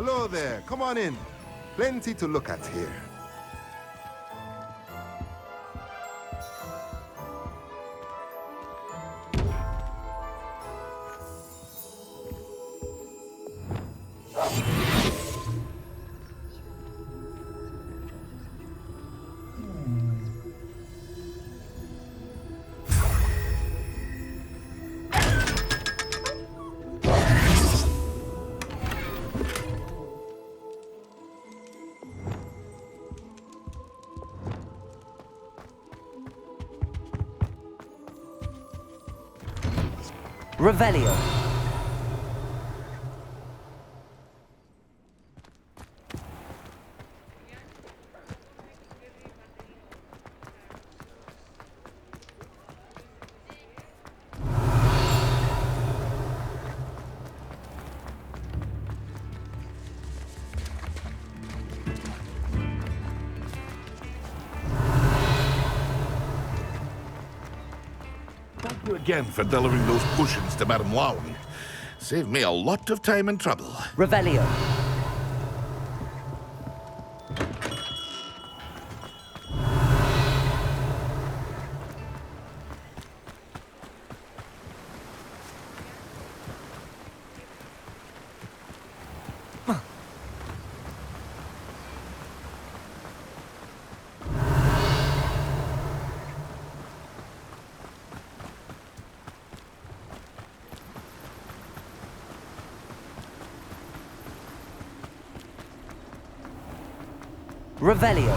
Hello there. Come on in. Plenty to look at here. Revelio. Thank you again for delivering those potions to Madame Lowen. Saved me a lot of time and trouble. Revelio. Revelio.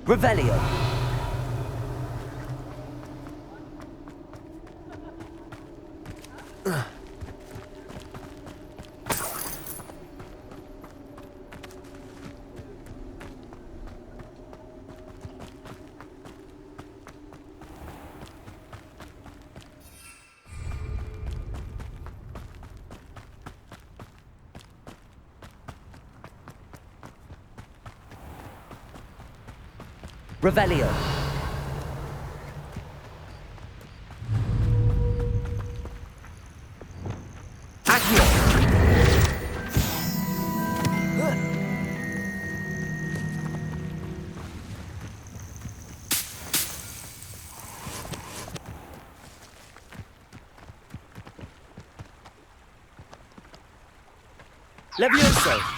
Revelio. Revelio. Accio. Levioso.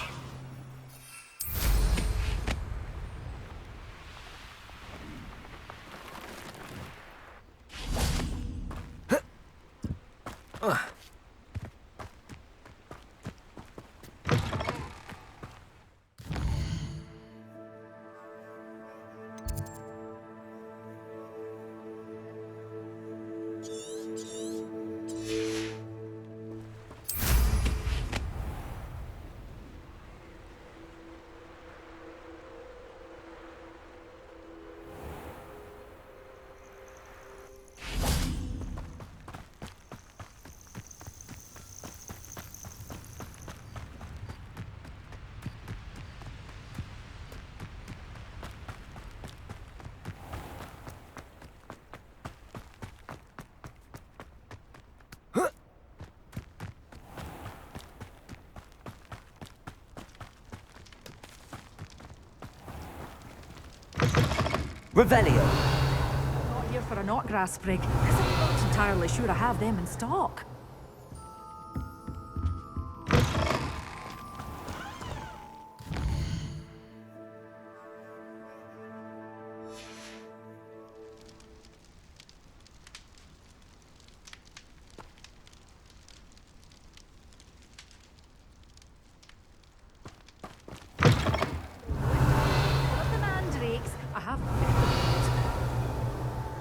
Revelio. Not here for a knotgrass sprig, because I'm not entirely sure I have them in stock.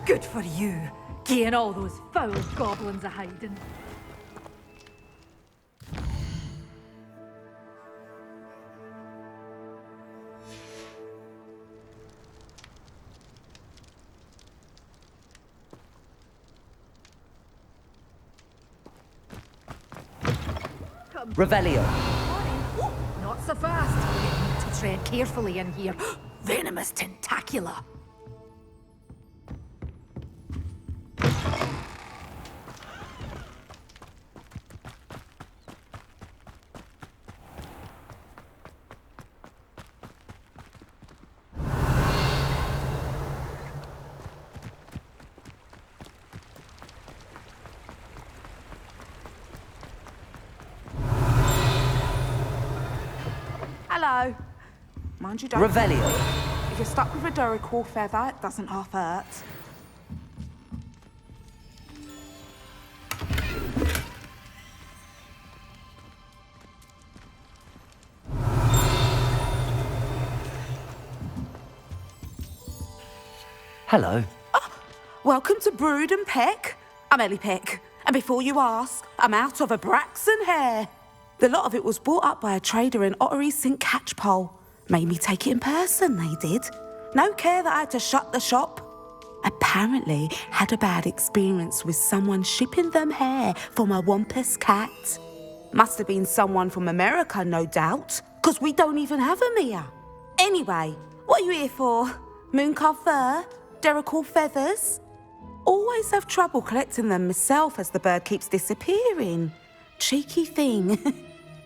Good for you, getting all those foul goblins a hiding. Revelio. Not so fast. You need to tread carefully in here. Venomous tentacula. Hello. Mind you don't. Revelio. If you're stuck with a Duracell feather, it doesn't half hurt. Hello. Welcome to Brood and Peck. I'm Ellie Peck. And before you ask, I'm out of a Braxton hair. The lot of it was bought up by a trader in Ottery St. Catchpole. Made me take it in person, they did. No care that I had to shut the shop. Apparently had a bad experience with someone shipping them hair from a Wampus cat. Must have been someone from America, no doubt, because we don't even have them here. Anyway, what are you here for? Mooncalf fur? Duracell feathers? Always have trouble collecting them myself as the bird keeps disappearing. Cheeky thing.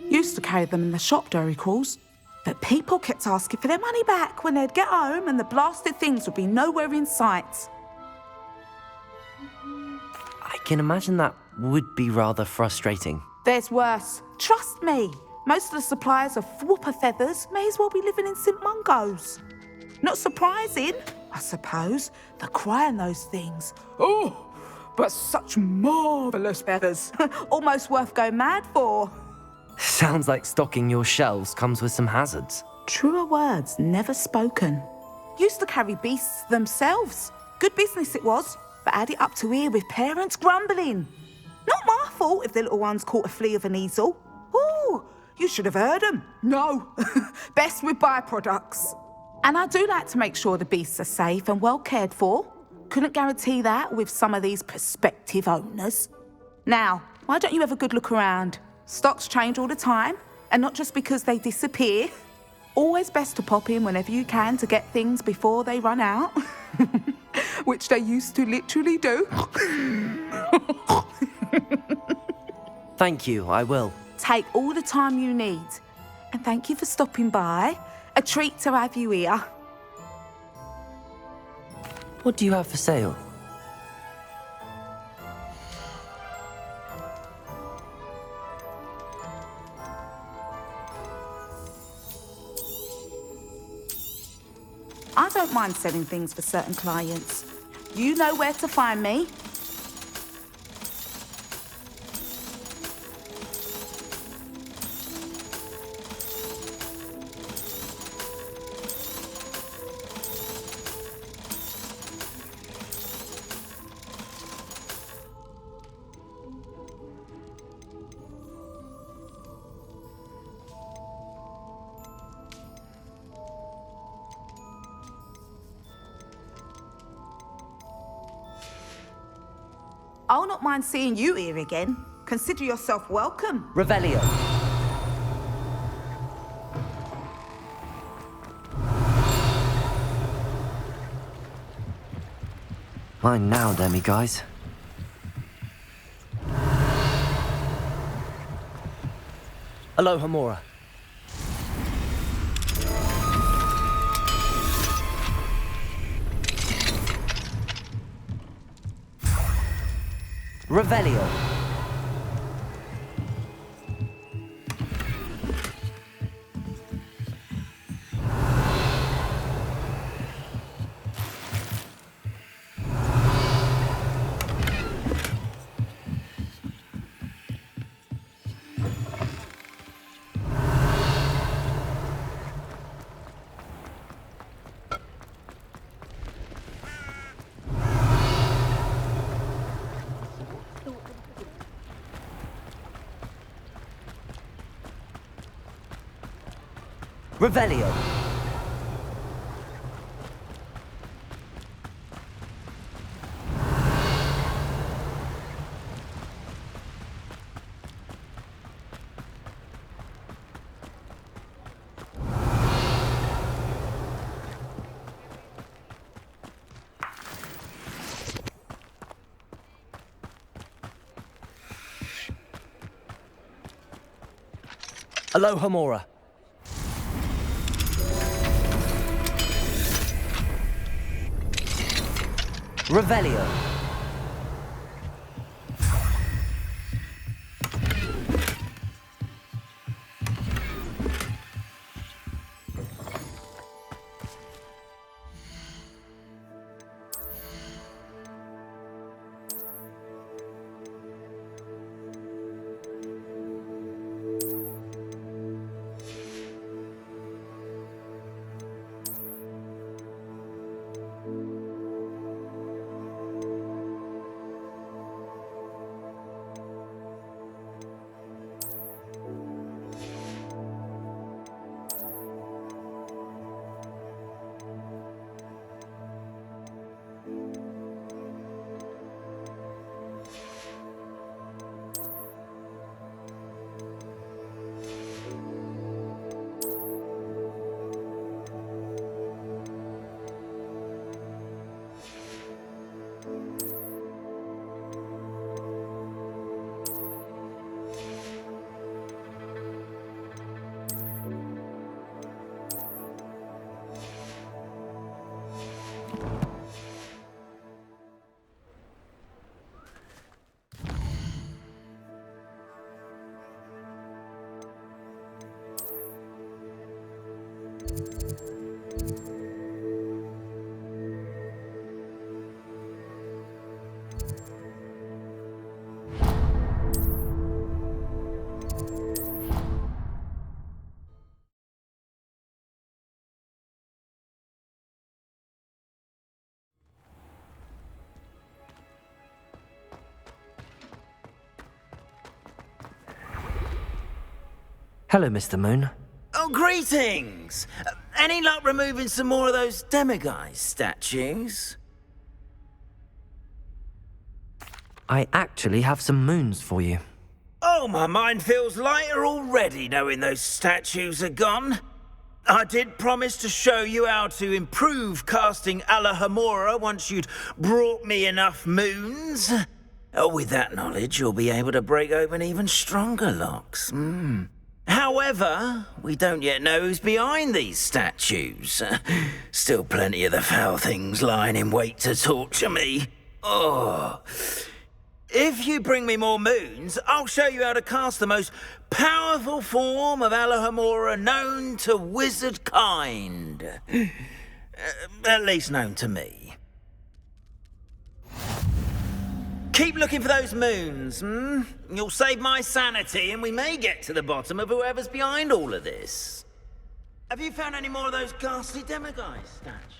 Used to carry them in the shop, Duracalls. But people kept asking for their money back when they'd get home and the blasted things would be nowhere in sight. I can imagine that would be rather frustrating. There's worse. Trust me. Most of the suppliers of whooper feathers may as well be living in St. Mungo's. Not surprising, I suppose. The cry on those things. Oh, but such marvellous feathers. Almost worth going mad for. Sounds like stocking your shelves comes with some hazards. Truer words never spoken. Used to carry beasts themselves. Good business it was, but had it up to here with parents grumbling. Not my fault if the little ones caught a flea of an easel. Ooh, you should have heard them. No, best with byproducts. And I do like to make sure the beasts are safe and well cared for. Couldn't guarantee that with some of these prospective owners. Now, why don't you have a good look around? Stocks change all the time, and not just because they disappear. Always best to pop in whenever you can to get things before they run out. Which they used to literally do. Thank you, I will. Take all the time you need. And thank you for stopping by. A treat to have you here. What do you have for sale? I don't mind selling things for certain clients. You know where to find me. I'll not mind seeing you here again. Consider yourself welcome. Revelio. Mine now, Demi guys. Aloha Mora. Revelio. Revelio. Alohomora. Revelio. Hello, Mr. Moon. Oh, greetings! Any luck removing some more of those demiguise statues? I actually have some moons for you. Oh, my mind feels lighter already knowing those statues are gone. I did promise to show you how to improve casting Alohomora once you'd brought me enough moons. With that knowledge, you'll be able to break open even stronger locks. However, we don't yet know who's behind these statues. Still plenty of the foul things lying in wait to torture me. Oh. If you bring me more moons, I'll show you how to cast the most powerful form of Alohomora known to wizard kind. At least known to me. Keep looking for those moons, You'll save my sanity and we may get to the bottom of whoever's behind all of this. Have you found any more of those ghastly demiguise statues?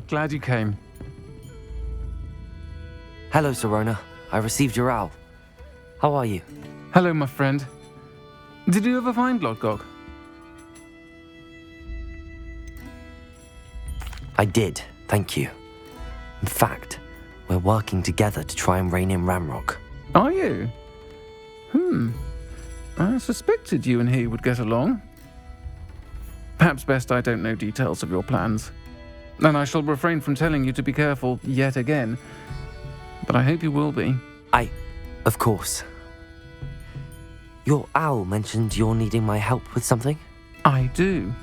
Glad you came. Hello, Sirona. I received your owl. How are you? Hello, my friend. Did you ever find Lodgok? I did, thank you. In fact, we're working together to try and rein in Ranrock. Are you? I suspected you and he would get along. Perhaps best I don't know details of your plans. And I shall refrain from telling you to be careful yet again. But I hope you will be. Of course. Your owl mentioned you're needing my help with something? I do.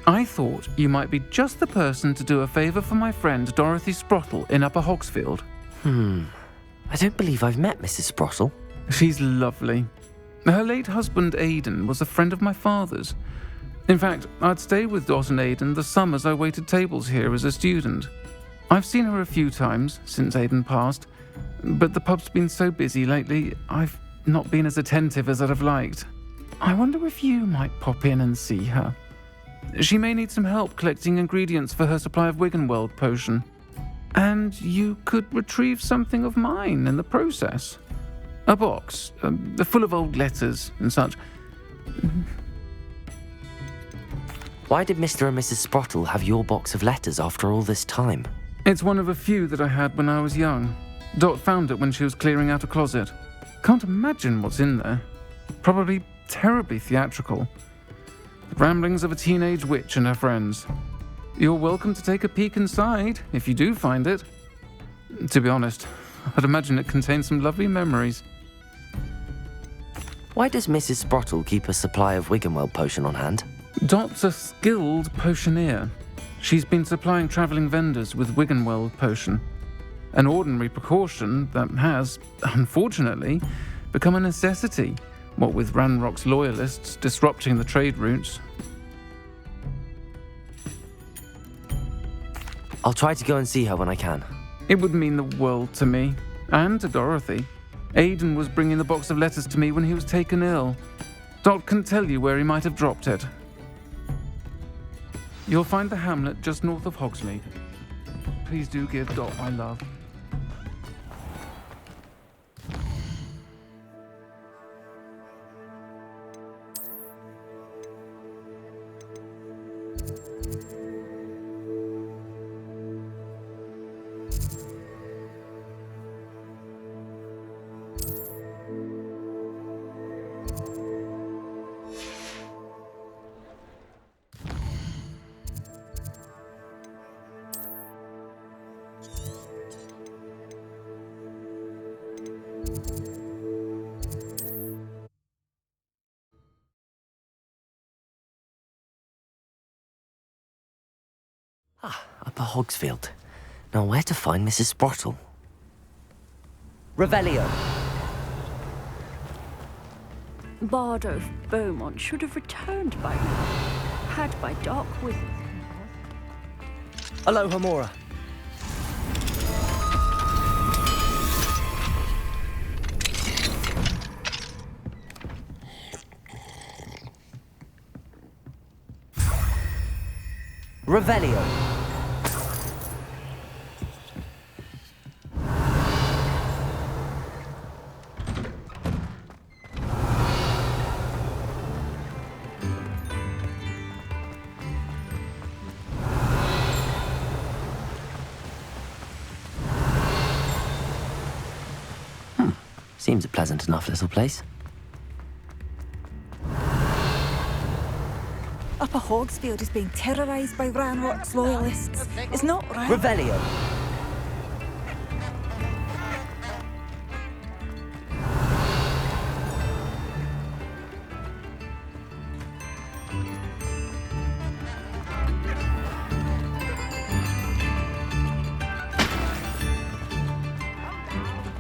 I thought you might be just the person to do a favour for my friend Dorothy Sprottle in Upper Hogsfield. I don't believe I've met Mrs. Sprottle. She's lovely. Her late husband Aidan was a friend of my father's. In fact, I'd stayed with Dot and Aidan the summers I waited tables here as a student. I've seen her a few times since Aidan passed, but the pub's been so busy lately, I've not been as attentive as I'd have liked. I wonder if you might pop in and see her. She may need some help collecting ingredients for her supply of Wiggenweld potion. And you could retrieve something of mine in the process. A box, full of old letters and such. Why did Mr. and Mrs. Sprottle have your box of letters after all this time? It's one of a few that I had when I was young. Dot found it when she was clearing out a closet. Can't imagine what's in there. Probably terribly theatrical. The ramblings of a teenage witch and her friends. You're welcome to take a peek inside, if you do find it. To be honest, I'd imagine it contains some lovely memories. Why does Mrs. Sprottle keep a supply of Wiggenweld potion on hand? Dot's a skilled potioneer. She's been supplying travelling vendors with Wiggenweld potion. An ordinary precaution that has, unfortunately, become a necessity, what with Ranrock's loyalists disrupting the trade routes. I'll try to go and see her when I can. It would mean the world to me, and to Dorothy. Aidan was bringing the box of letters to me when he was taken ill. Dot can tell you where he might have dropped it. You'll find the hamlet just north of Hogsmeade. Please do give Dot my love. Upper Hogsfield. Now where to find Mrs. Sprottle? Revelio. Bardolph Beaumont should have returned by now, had by Doc with him. Alohomora. Revelio. Seems a pleasant enough little place. Upper Hogsfield is being terrorised by Ranrock's loyalists. It's not right. Revelio.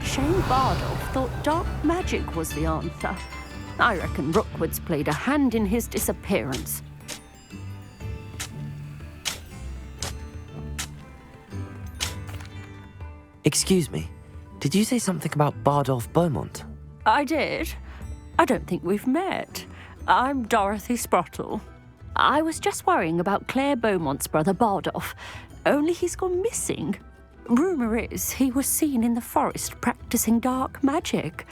Shane Bardolph thought dark magic was the answer. I reckon Rookwood's played a hand in his disappearance. Excuse me, did you say something about Bardolph Beaumont? I did. I don't think we've met. I'm Dorothy Sprottle. I was just worrying about Claire Beaumont's brother Bardolph, only he's gone missing. Rumour is he was seen in the forest practicing dark magic.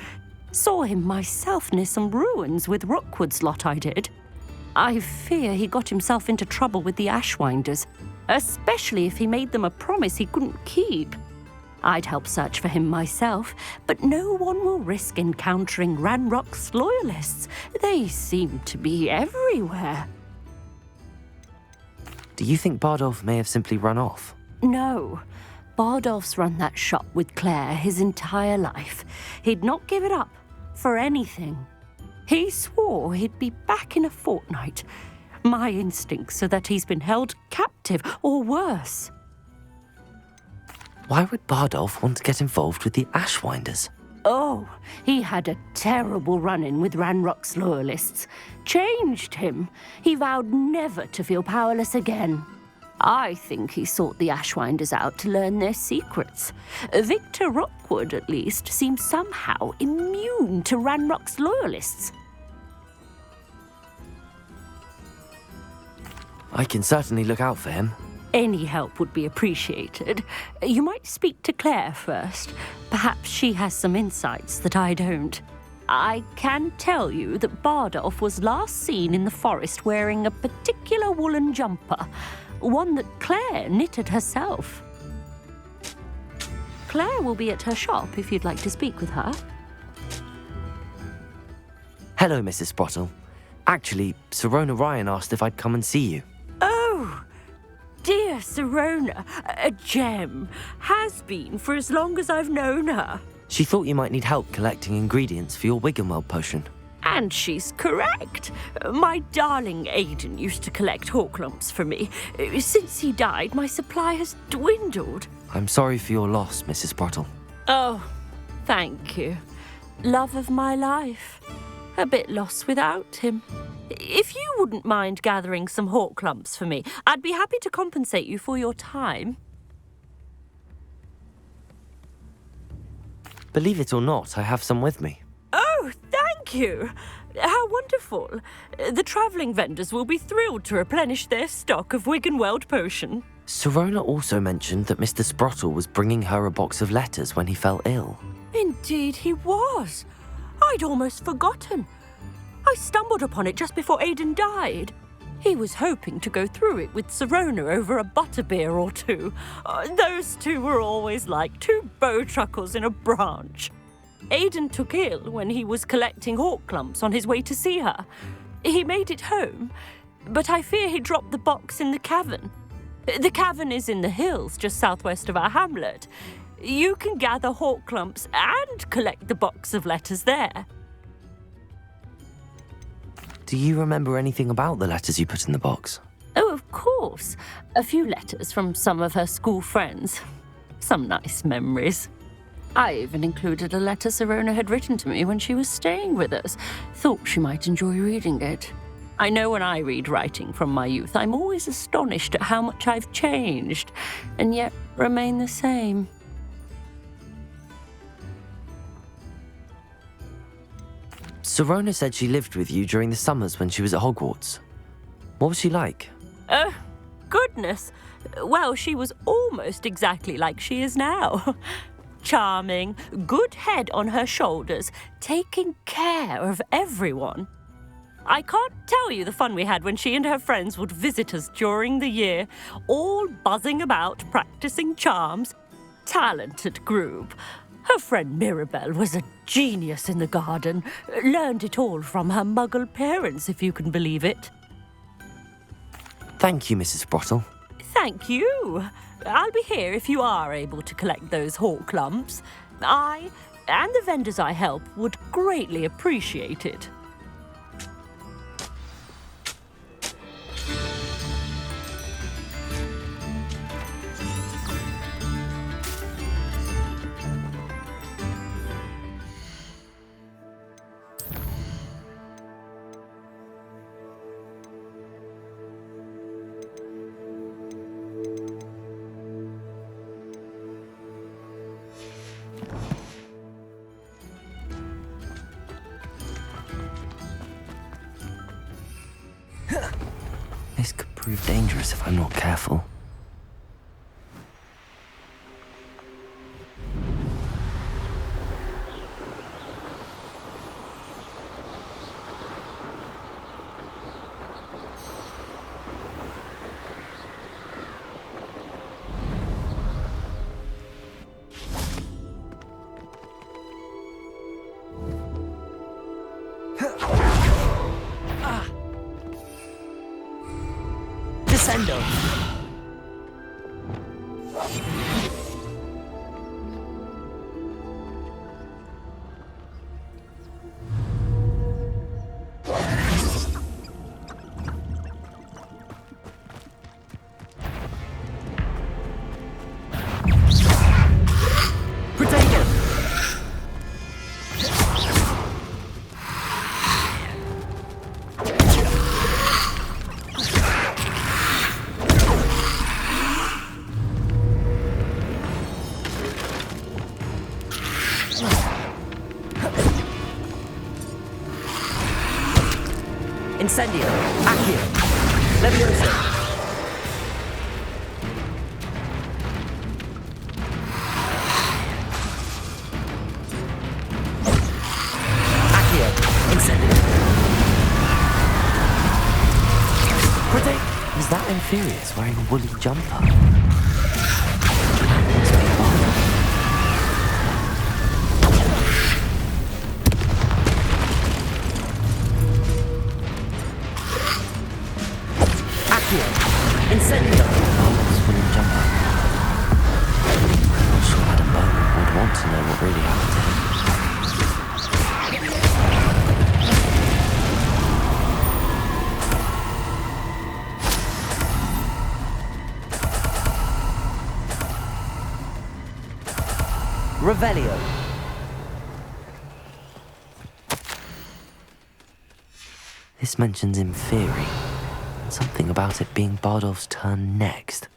Saw him myself near some ruins with Rookwood's lot I did. I fear he got himself into trouble with the Ashwinders, especially if he made them a promise he couldn't keep. I'd help search for him myself, but no one will risk encountering Ranrock's loyalists. They seem to be everywhere. Do you think Bardolph may have simply run off? No. Bardolph's run that shop with Claire his entire life. He'd not give it up for anything. He swore he'd be back in a fortnight. My instincts are that he's been held captive, or worse. Why would Bardolph want to get involved with the Ashwinders? Oh, he had a terrible run-in with Ranrock's loyalists. Changed him. He vowed never to feel powerless again. I think he sought the Ashwinders out to learn their secrets. Victor Rookwood, at least, seems somehow immune to Ranrock's loyalists. I can certainly look out for him. Any help would be appreciated. You might speak to Claire first. Perhaps she has some insights that I don't. I can tell you that Bardolph was last seen in the forest wearing a particular woolen jumper, one that Claire knitted herself. Claire will be at her shop if you'd like to speak with her. Hello, Mrs. Sprottle. Actually, Sirona Ryan asked if I'd come and see you. Oh, dear Sirona, a gem. Has been for as long as I've known her. She thought you might need help collecting ingredients for your Wiggenweld potion. And she's correct. My darling Aidan used to collect Horklumps for me. Since he died, my supply has dwindled. I'm sorry for your loss, Mrs. Sprottle. Oh, thank you. Love of my life. A bit lost without him. If you wouldn't mind gathering some Horklumps for me, I'd be happy to compensate you for your time. Believe it or not, I have some with me. Oh, thank you. How wonderful. The travelling vendors will be thrilled to replenish their stock of Wiggenweld potion. Sirona also mentioned that Mr. Sprottle was bringing her a box of letters when he fell ill. Indeed he was. I'd almost forgotten. I stumbled upon it just before Aidan died. He was hoping to go through it with Sirona over a butterbeer or two. Those two were always like two bowtruckles in a branch. Aidan took ill when he was collecting Horklumps on his way to see her. He made it home, but I fear he dropped the box in the cavern. The cavern is in the hills just southwest of our hamlet. You can gather Horklumps and collect the box of letters there. Do you remember anything about the letters you put in the box? Oh, of course. A few letters from some of her school friends. Some nice memories. I even included a letter Sirona had written to me when she was staying with us. Thought she might enjoy reading it. I know when I read writing from my youth, I'm always astonished at how much I've changed, and yet remain the same. Sirona said she lived with you during the summers when she was at Hogwarts. What was she like? Goodness. Well, she was almost exactly like she is now. Charming, good head on her shoulders, taking care of everyone. I can't tell you the fun we had when she and her friends would visit us during the year, all buzzing about, practicing charms. Talented group. Her friend Mirabelle was a genius in the garden. Learned it all from her muggle parents, if you can believe it. Thank you, Mrs. Sprottle. Thank you. I'll be here if you are able to collect those Horklumps. I, and the vendors I help, would greatly appreciate it. This could prove dangerous if I'm not careful. Descendo. Incendio. Accio. Levioso. Is that Inferius wearing a woolly jumper? Accio. Incendio. Bardolph's woolly jumper. I'm not sure Adam Bowman would want to know what really happened to him. Revelio. This mentions Inferi. Something about it being Bardolph's turn next.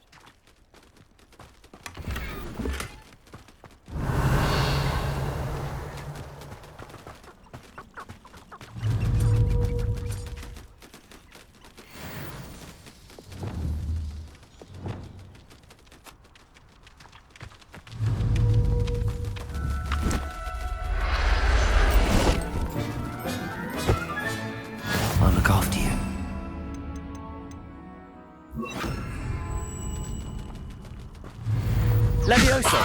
I'll look after you. Levioso.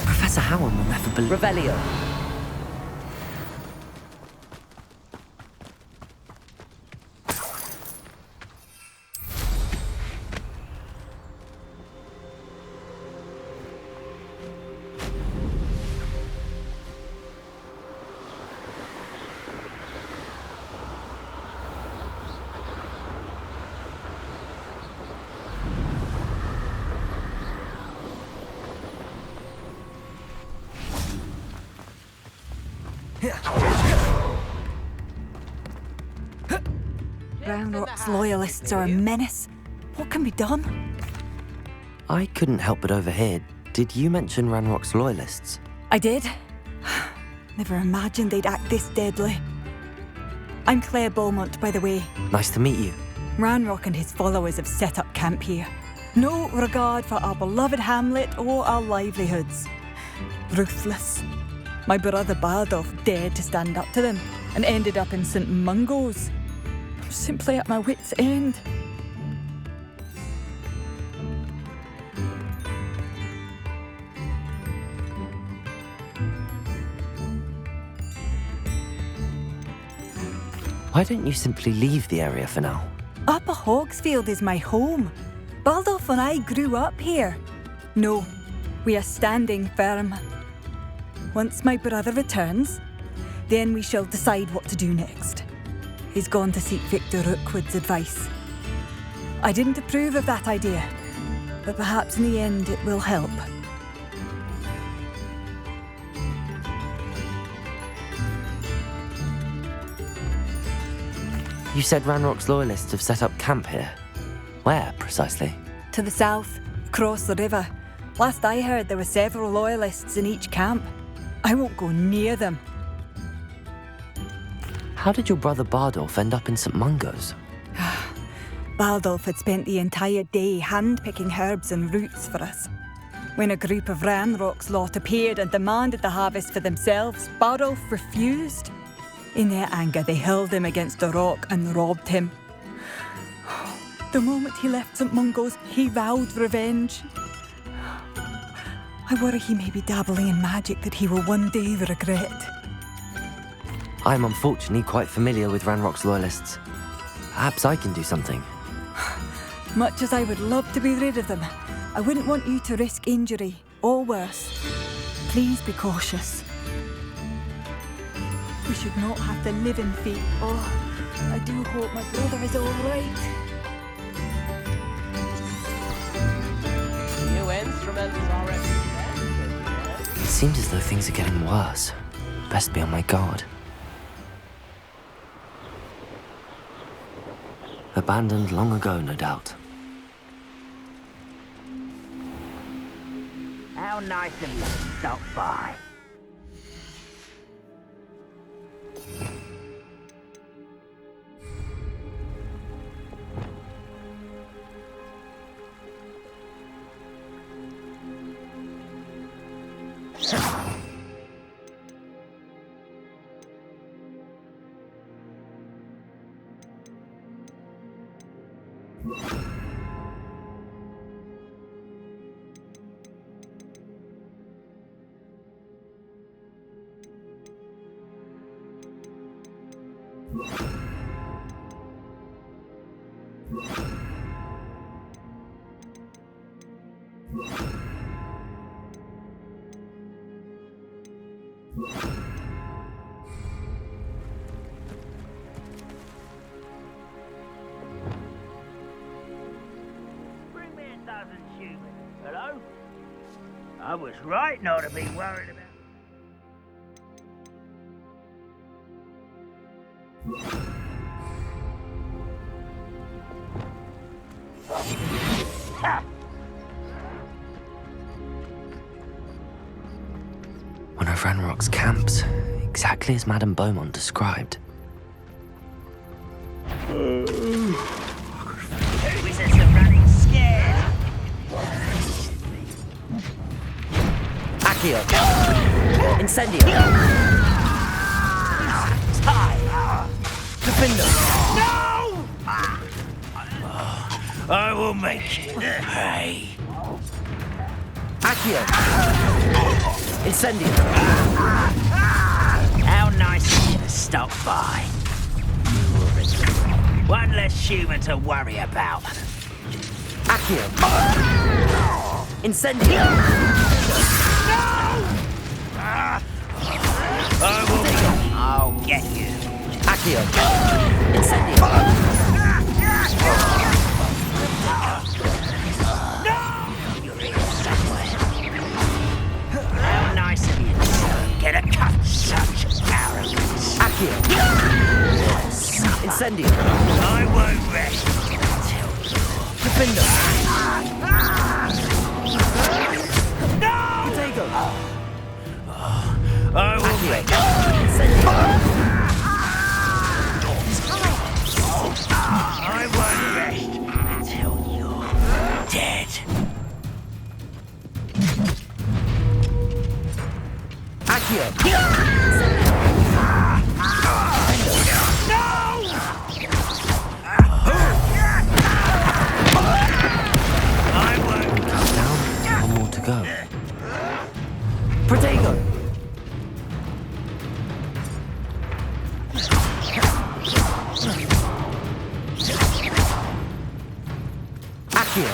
Professor Howard will never believe. Revelio. Ranrock's loyalists are a menace. What can be done? I couldn't help but overhear. Did you mention Ranrock's loyalists? I did. Never imagined they'd act this deadly. I'm Claire Beaumont, by the way. Nice to meet you. Ranrock and his followers have set up camp here. No regard for our beloved hamlet or our livelihoods. Ruthless. My brother Bardolph dared to stand up to them and ended up in St. Mungo's. I'm simply at my wit's end. Why don't you simply leave the area for now? Upper Hogsfield is my home. Bardolph and I grew up here. No, we are standing firm. Once my brother returns, then we shall decide what to do next. He's gone to seek Victor Rookwood's advice. I didn't approve of that idea, but perhaps in the end it will help. You said Ranrock's loyalists have set up camp here. Where, precisely? To the south, across the river. Last I heard, there were several loyalists in each camp. I won't go near them. How did your brother Bardolph end up in St. Mungo's? Bardolph had spent the entire day hand-picking herbs and roots for us. When a group of Ranrock's lot appeared and demanded the harvest for themselves, Bardolph refused. In their anger, they hurled him against a rock and robbed him. The moment he left St. Mungo's, he vowed revenge. I worry he may be dabbling in magic that he will one day regret. I'm unfortunately quite familiar with Ranrock's loyalists. Perhaps I can do something. Much as I would love to be rid of them, I wouldn't want you to risk injury, or worse. Please be cautious. We should not have to live in fear. Oh, I do hope my brother is all right. New instruments already. It seems as though things are getting worse. Best be on my guard. Abandoned long ago, no doubt. How nice of you to stop by. Bring me a dozen humans. Hello? I was right not to be worried about. One of Ranrock's camps, exactly as Madame Beaumont described. Who is this running scared? Accio. Incendio. Defender. No! I will make you pay. Accio. Incendio. How nice of you to stop by. One less human to worry about. Accio. Incendio. I'll get you. Accio. Incendio. You're here somewhere. How nice of you to get a cut such arrogance. Accio. Incendio. I won't rest until Defender. No! Potato. I will Accio. make Incendio. I won't rest until you're dead. Accio. I won't. Down, one more to go. Protego. Accio.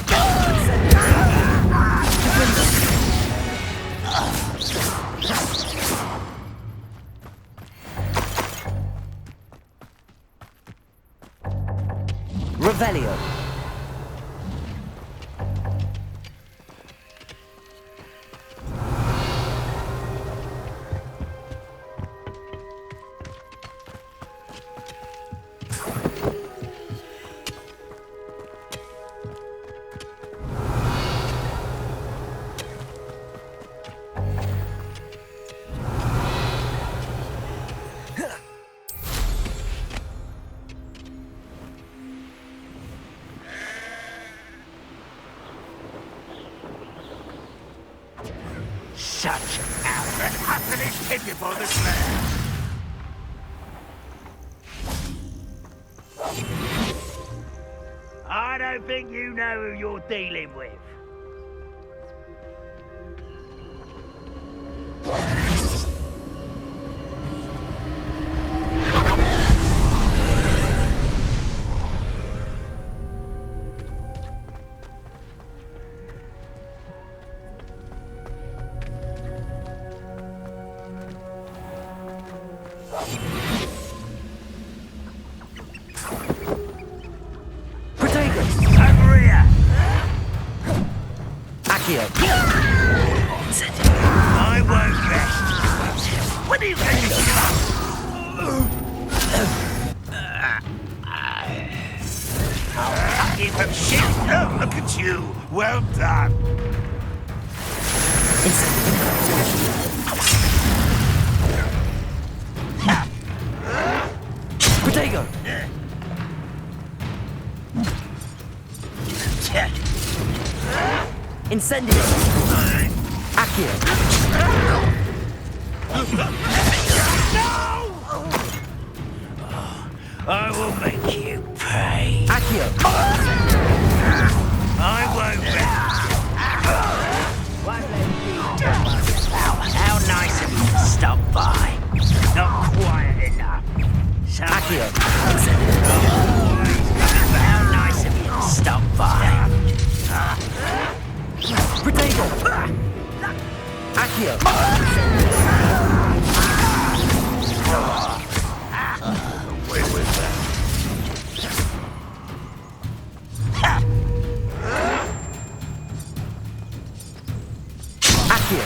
Revelio. Such arrogance. Utterly pitiful, this man. I don't think you know who you're dealing with. Over here. Accio. I won't rest. When are you going to give up? I'll cut you from shit. Oh, look at you. Well done. Protego. Incendio. Accio. I will make you pay. Accio. I won't How nice of you to stop by. Not quiet enough. Accio. How nice of you to stop by. Protego. Accio. Away with that. Accio.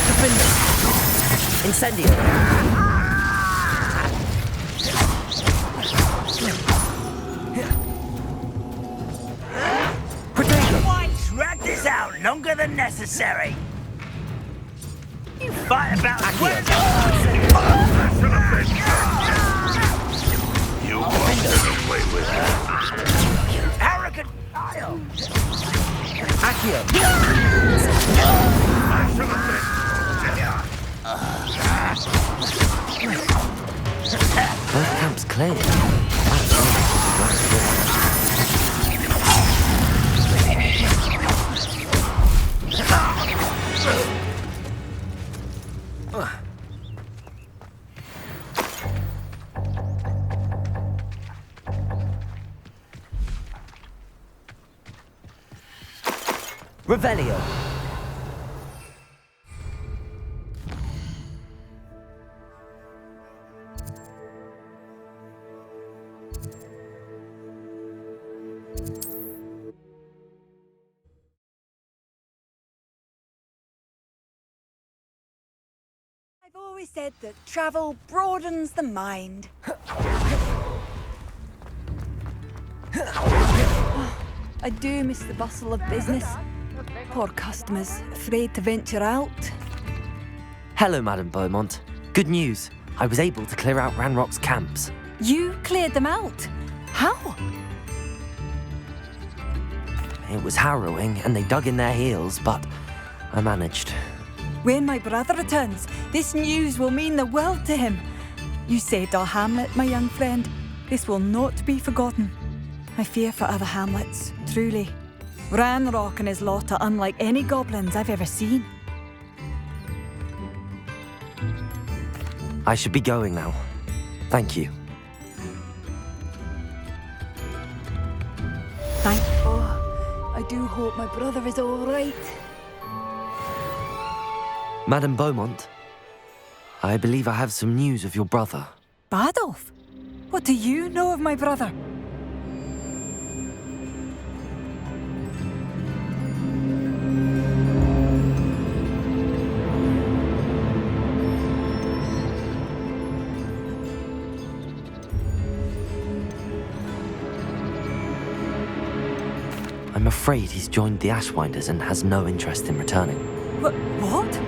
Defender. Incendio. Protego. Why drag this out longer than necessary? You fight about Accio. You want to get away with that? You arrogant child! Accio. Both camps cleared. Revelio. I've always said that travel broadens the mind. I do miss the bustle of business. Poor customers, afraid to venture out. Hello, Madame Beaumont. Good news. I was able to clear out Ranrock's camps. You cleared them out? How? It was harrowing, and they dug in their heels, but I managed. When my brother returns, this news will mean the world to him. You saved our hamlet, my young friend. This will not be forgotten. I fear for other hamlets, truly. Ranrock and his lot are unlike any goblins I've ever seen. I should be going now. Thank you. Oh, I do hope my brother is all right. Madame Beaumont, I believe I have some news of your brother. Badolf? What do you know of my brother? I'm afraid he's joined the Ashwinders and has no interest in returning. What?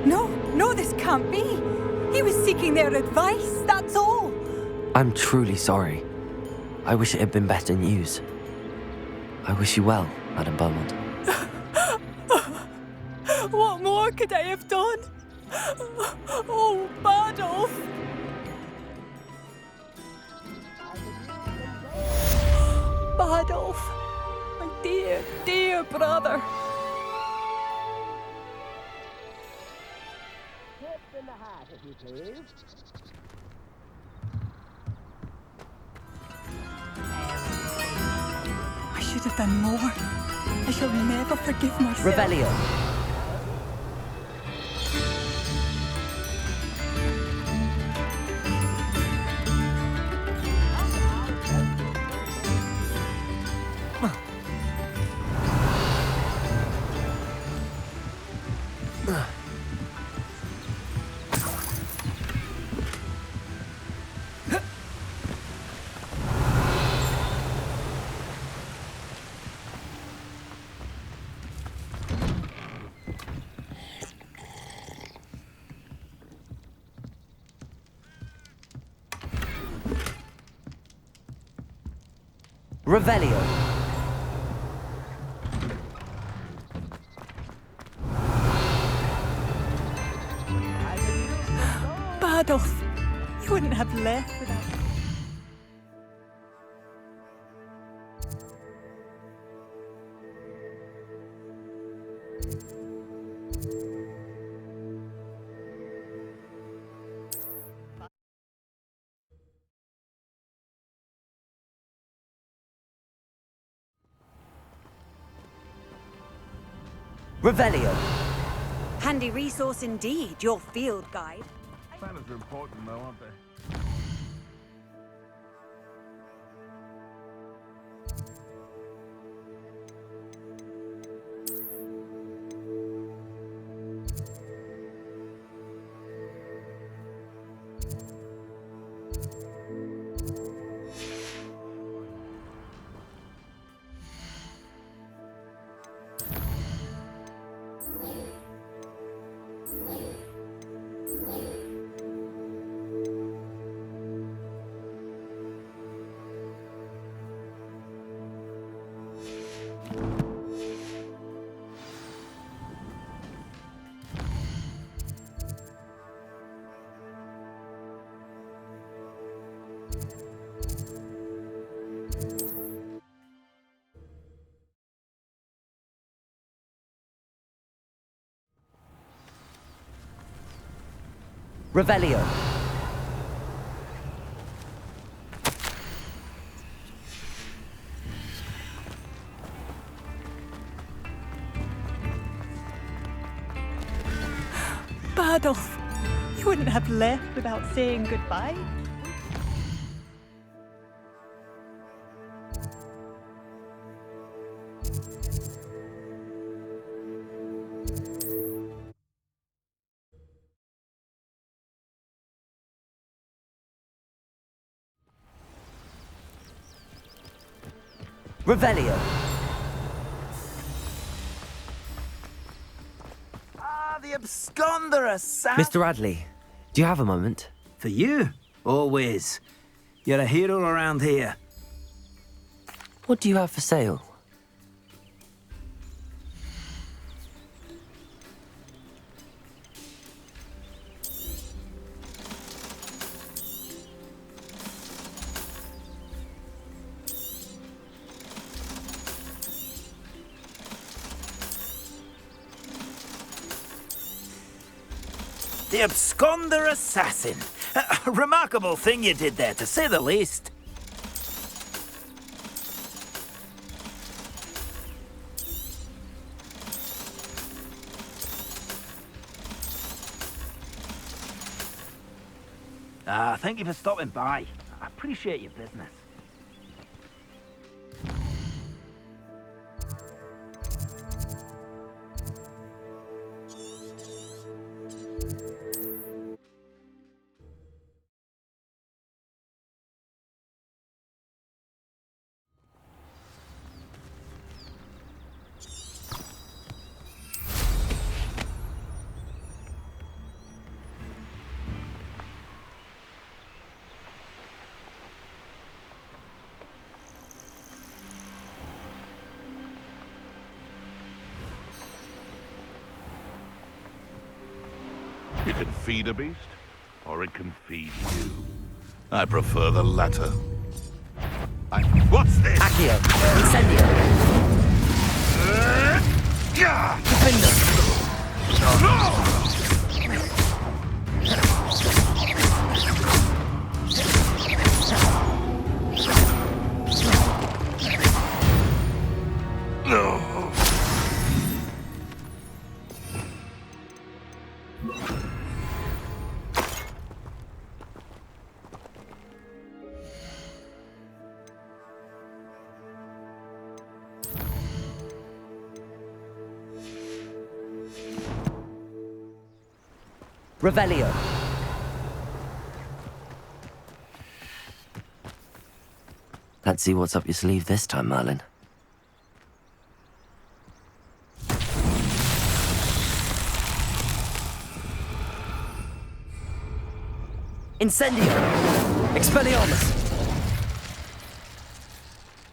No, this can't be. He was seeking their advice, that's all. I'm truly sorry. I wish it had been better news. I wish you well, Madame Beaumont. What more could I have done? Oh, Badolf! Badolf, my dear, dear brother. I should have done more. I shall never forgive myself. Revelio. Revelio. Adolf, you wouldn't have left without... Revelio. Handy resource indeed, your field guide. Planners are important, though, aren't they? Revelio. Adolf, you wouldn't have left without saying goodbye. Revelio. The absconder assassin. Mr. Radley, do you have a moment? For you? Always. You're a hero around here. What do you have for sale? The absconder assassin. A remarkable thing you did there, to say the least. Thank you for stopping by. I appreciate your business. You can feed a beast, or it can feed you. I prefer the latter. What's this? Accio. Incendio. Defender. Revelio. Let's see what's up your sleeve this time, Merlin. Incendio. Expelliarmus.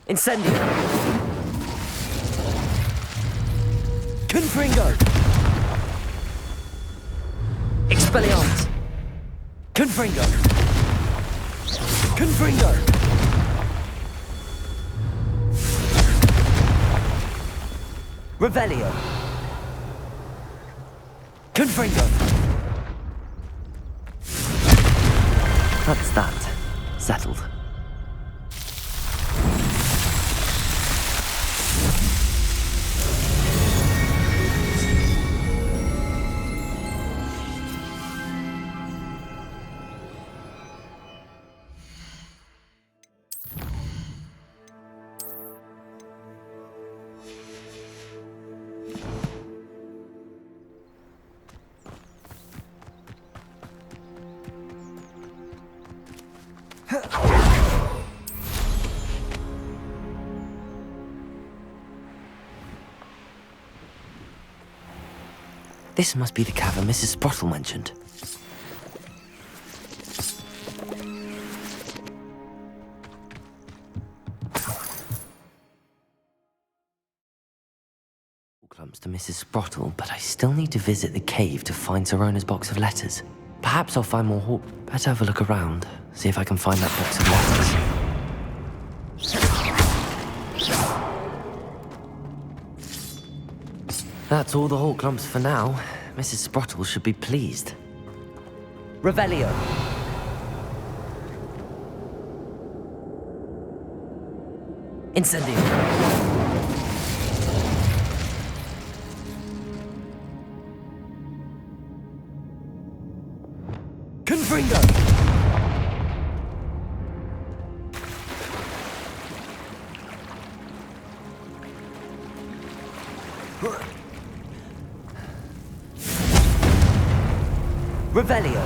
Incendio. Confringo. Expelliarmus. Confringo! Confringo! Revelio! Confringo! That's that. Settled. This must be the cavern Mrs. Sprottle mentioned. Clumps to Mrs. Sprottle, but I still need to visit the cave to find Sirona's box of letters. Perhaps I'll find more hawk. Better have a look around, see if I can find that box of letters. That's all the hawk clumps for now. Mrs. Sprottle should be pleased. Revelio! Incendio! Confringo! Revelio!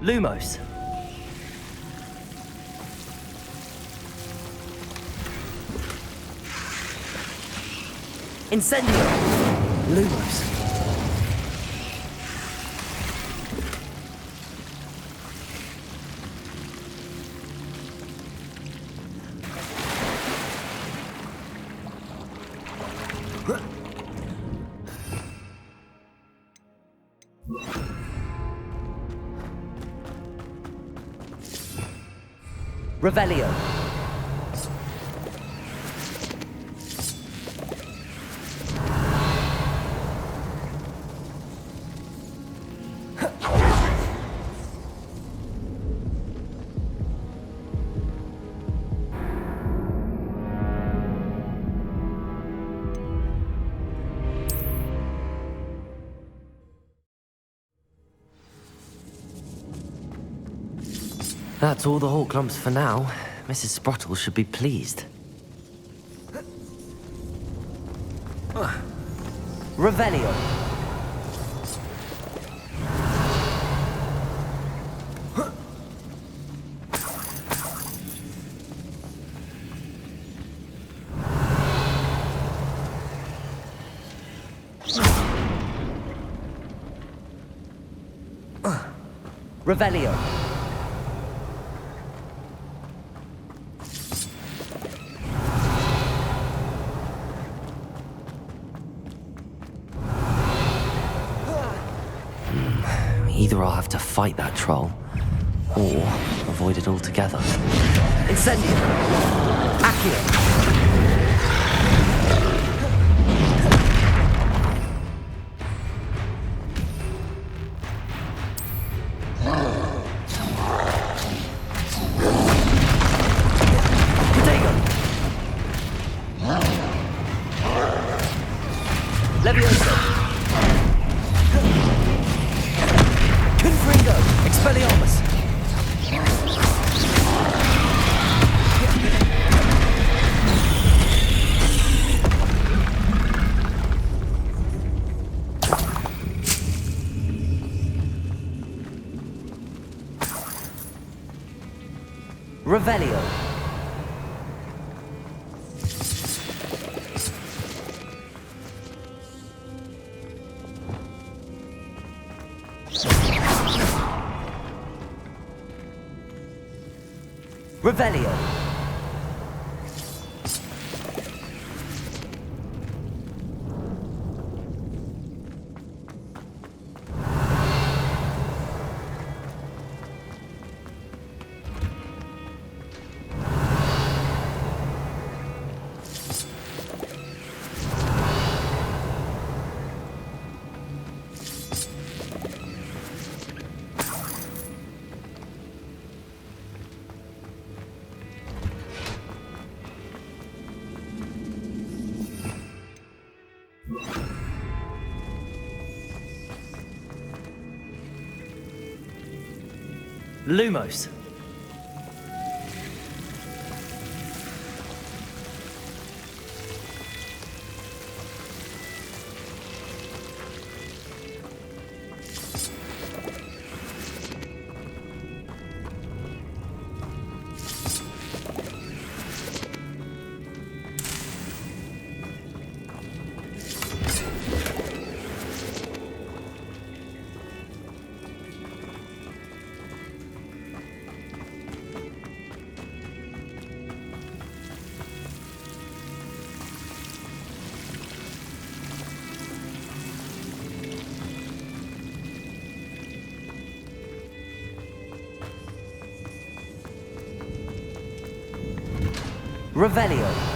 Lumos! Incendio! Lumos! Revelio! That's all the hawk clumps for now. Mrs. Sprottle should be pleased. Revelio! Revelio! Either I'll have to fight that troll, or avoid it altogether. Incendio! Accio! Levioso! Confringo! Expelliarmus! Revelio! Revelio. Lumos. Revelio.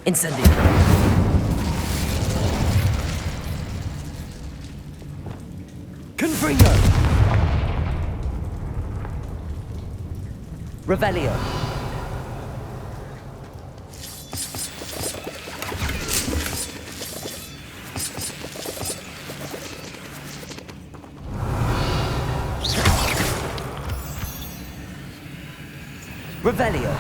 Incendio. Confringo. Revelio. Revelio.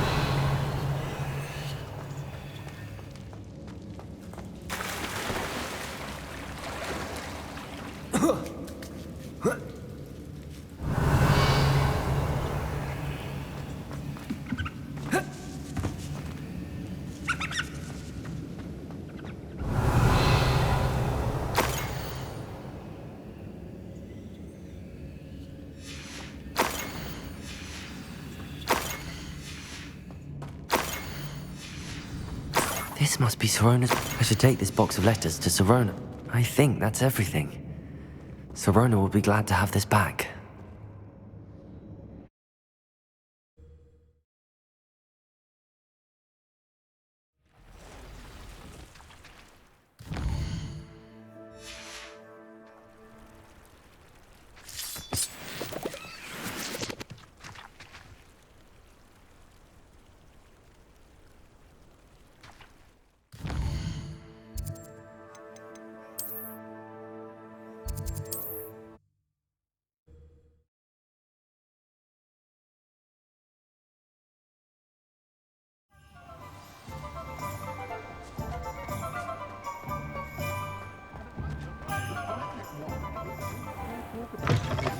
This must be Sirona's. I should take this box of letters to Sirona. I think that's everything. Sirona will be glad to have this back.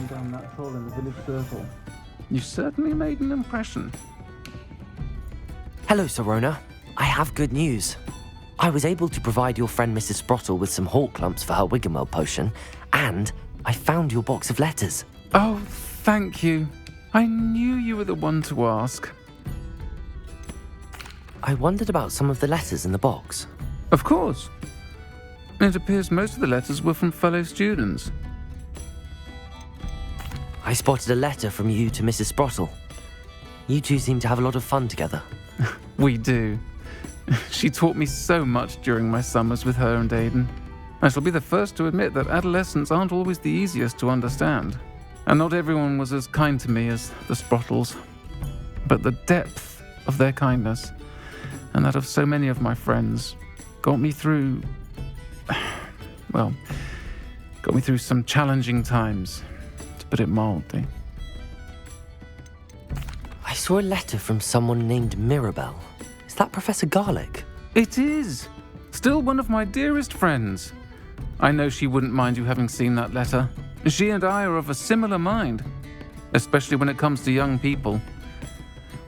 Down that troll in the village circle. You certainly made an impression. Hello, Sirona. I have good news. I was able to provide your friend Mrs. Sprottle with some hawk lumps for her Wiggenweld potion, and I found your box of letters. Oh, thank you. I knew you were the one to ask. I wondered about some of the letters in the box. Of course. It appears most of the letters were from fellow students. I spotted a letter from you to Mrs. Sprottle. You two seem to have a lot of fun together. We do. She taught me so much during my summers with her and Aiden. I shall be the first to admit that adolescents aren't always the easiest to understand. And not everyone was as kind to me as the Sprottles. But the depth of their kindness, and that of so many of my friends, got me through... well, got me through some challenging times, to put it mildly. I saw a letter from someone named Mirabelle. Is that Professor Garlick? It is! Still one of my dearest friends. I know she wouldn't mind you having seen that letter. She and I are of a similar mind, especially when it comes to young people.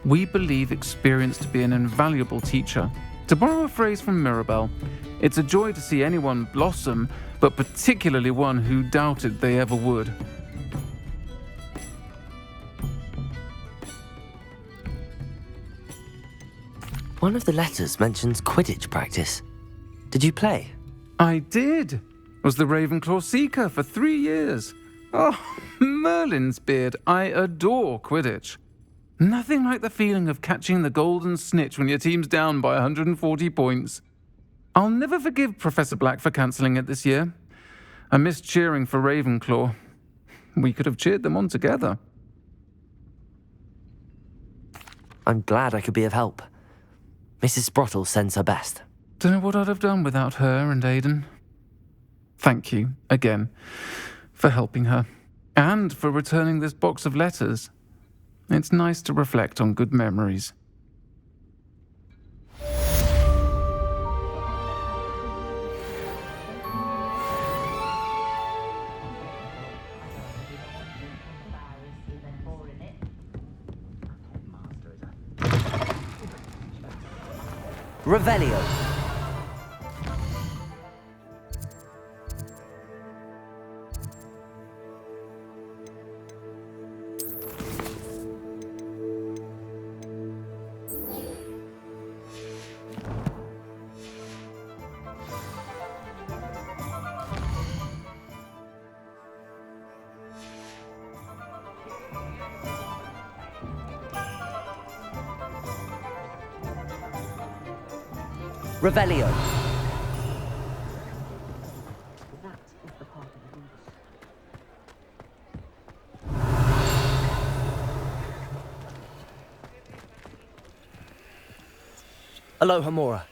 We believe experience to be an invaluable teacher. To borrow a phrase from Mirabelle, it's a joy to see anyone blossom, but particularly one who doubted they ever would. One of the letters mentions Quidditch practice. Did you play? I did. Was the Ravenclaw Seeker for 3 years. Oh, Merlin's beard. I adore Quidditch. Nothing like the feeling of catching the golden snitch when your team's down by 140 points. I'll never forgive Professor Black for cancelling it this year. I missed cheering for Ravenclaw. We could have cheered them on together. I'm glad I could be of help. Mrs. Sprottle sends her best. Don't know what I'd have done without her and Aidan. Thank you, again, for helping her, and for returning this box of letters. It's nice to reflect on good memories. Revelio. Revelio. Alohomora.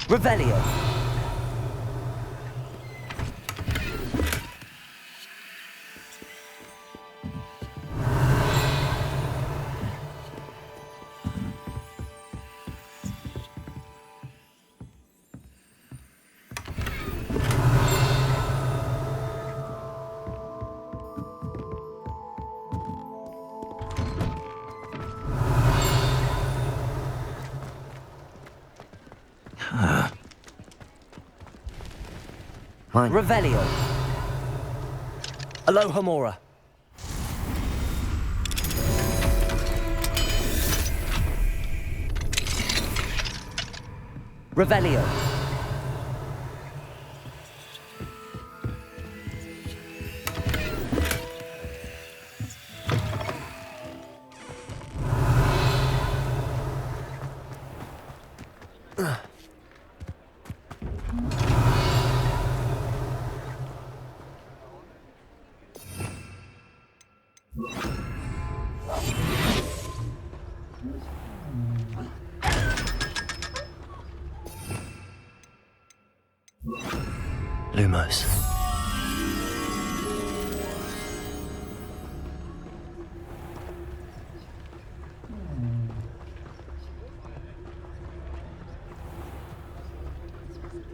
Revelio. Mine. Revelio. Alohomora. Revelio. Lumos.